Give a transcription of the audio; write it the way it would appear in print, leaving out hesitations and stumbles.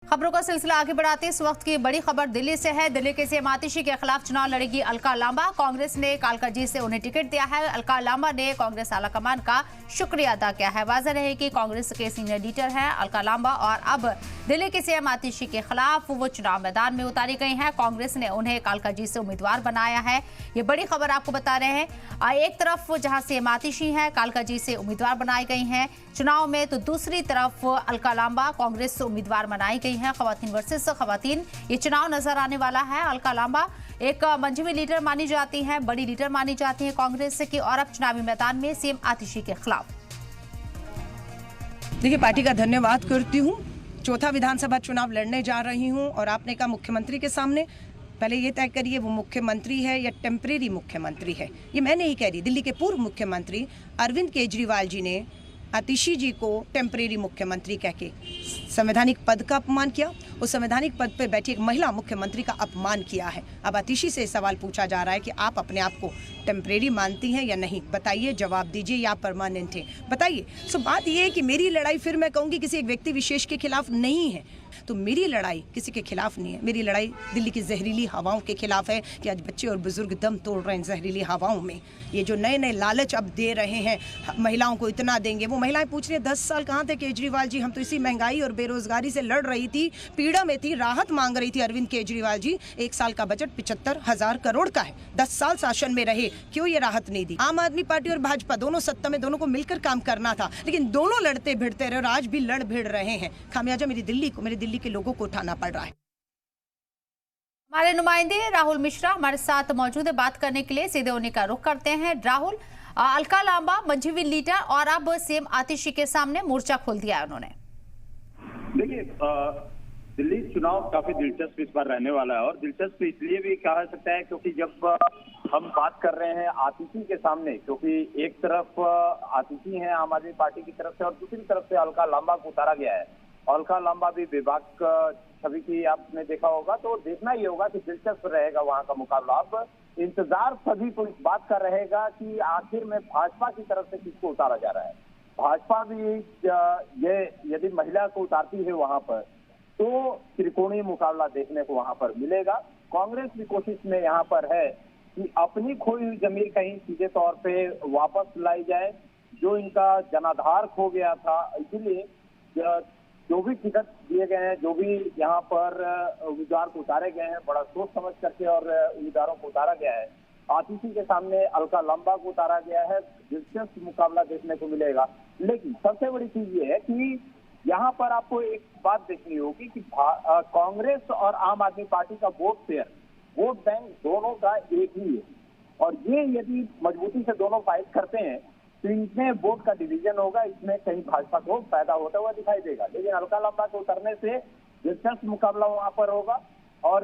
खबरों का सिलसिला आगे बढ़ाते इस वक्त की बड़ी खबर दिल्ली से है। दिल्ली के सीएम आतिशी के खिलाफ चुनाव लड़ेगी अलका लांबा। कांग्रेस ने कालका जी से उन्हें टिकट दिया है। अलका लांबा ने कांग्रेस आलाकमान का शुक्रिया अदा किया है। वाज़ेह रहे कि कांग्रेस के सीनियर लीडर हैं अलका लांबा और अब दिल्ली के सीएम आतिशी के खिलाफ वो चुनाव मैदान में उतारी गई हैं। कांग्रेस ने उन्हें कालका जी से उम्मीदवार बनाया है। ये बड़ी खबर आपको बता रहे हैं। एक तरफ जहां सीएम आतिशी हैं कालका जी से उम्मीदवार बनाई गई हैं चुनाव में, तो दूसरी तरफ अलका लांबा कांग्रेस से उम्मीदवार बनाई गई हैं। खवातीन वर्सेस खवातीन ये चुनाव नजर आने वाला है। अलका लांबा एक मंझवी लीडर मानी जाती हैं, बड़ी लीडर मानी जाती है कांग्रेस की, और अब चुनावी मैदान में सीएम आतिशी के खिलाफ। देखिए, पार्टी का धन्यवाद करती हूँ। चौथा विधानसभा चुनाव लड़ने जा रही हूँ और आपने कहा मुख्यमंत्री के सामने, पहले ये तय करिए वो मुख्यमंत्री है या टेम्परेरी मुख्यमंत्री है। ये मैं नहीं कह रही, दिल्ली के पूर्व मुख्यमंत्री अरविंद केजरीवाल जी ने आतिशी जी को टेम्परेरी मुख्यमंत्री कह के संवैधानिक पद का अपमान किया। उस संवैधानिक पद पर बैठी एक महिला मुख्यमंत्री का अपमान किया है। अब आतिशी से सवाल पूछा जा रहा है कि आप अपने आप को टेम्परेरी मानती हैं या नहीं, बताइए, जवाब दीजिए, या परमानेंट है, बताइए। सो बात यह है कि मेरी लड़ाई, फिर मैं कहूँगी, किसी एक व्यक्ति विशेष के खिलाफ नहीं है। तो मेरी लड़ाई किसी के खिलाफ नहीं है। मेरी लड़ाई दिल्ली की जहरीली हवाओं के खिलाफ है कि आज बच्चे और बुजुर्ग दम तोड़ रहे हैं जहरीली हवाओं में। ये जो नए नए लालच अब दे रहे हैं महिलाओं को, इतना देंगे। वो महिलाएं पूछ रही हैं 10 साल कहाँ थे केजरीवाल जी, हम तो इसी महंगाई और बेरोजगारी से लड़ रही थी, पीड़ा में थी, राहत मांग रही थी। अरविंद केजरीवाल जी, 1 साल का बजट 75,000 करोड़ का है। 10 साल शासन में रहे, क्यों ये राहत नहीं दी? आम आदमी पार्टी और भाजपा दोनों सत्ता में, दोनों को मिलकर काम करना था, लेकिन दोनों लड़ते भिड़ते रहे और आज भी लड़ भिड़ रहे हैं। खामियाजा मेरी दिल्ली को, मेरे दिल्ली के लोगों को उठाना पड़ रहा है। हमारे नुमाइंदे राहुल मिश्रा हमारे साथ मौजूद है बात करने के लिए। सीधे उन्हीं का रुख करते हैं। राहुल, अलका लांबा मंझवी लीडर और अब सीएम आतिशी के सामने मोर्चा खोल दिया है उन्होंने। देखिए, दिल्ली चुनाव काफी दिलचस्प इस बार रहने वाला है, और दिलचस्प इसलिए भी कहा सकता है क्योंकि जब हम बात कर रहे हैं आतिशी के सामने, क्योंकि एक तरफ आतिशी हैं आम आदमी पार्टी की तरफ से और दूसरी तरफ से अलका लांबा को उतारा गया है। अलका लांबा भी विभाग छवि की आपने देखा होगा, तो देखना ही होगा कि दिलचस्प रहेगा वहां का मुकाबला। अब इंतजार सभी को इस बात का रहेगा कि आखिर में भाजपा की तरफ से किसको उतारा जा रहा है। भाजपा भी ये यदि महिला को उतारती है वहां पर, तो त्रिकोणीय मुकाबला देखने को वहां पर मिलेगा। कांग्रेस भी कोशिश में यहाँ पर है कि अपनी खोई हुई जमीर कहीं सीधे तौर पे वापस लाई जाए, जो इनका जनाधार खो गया था। इसीलिए जो भी टिकट दिए गए हैं, जो भी यहाँ पर उम्मीदवार को उतारे गए हैं, बड़ा सोच समझ करके और उम्मीदवारों को उतारा गया है। आतिशी के सामने अलका लांबा को उतारा गया है। दिलचस्प मुकाबला देखने को मिलेगा। लेकिन सबसे बड़ी चीज ये है कि यहाँ पर आपको एक बात देखनी होगी कि कांग्रेस और आम आदमी पार्टी का वोट बैंक दोनों का एक ही है, और ये यदि मजबूती से दोनों फाइट करते हैं तो इनमें वोट का डिवीजन होगा, इसमें कहीं भाजपा को फायदा होता हुआ दिखाई देगा। लेकिन अलका लांबा के उतरने से दिलचस्प मुकाबला वहां पर होगा और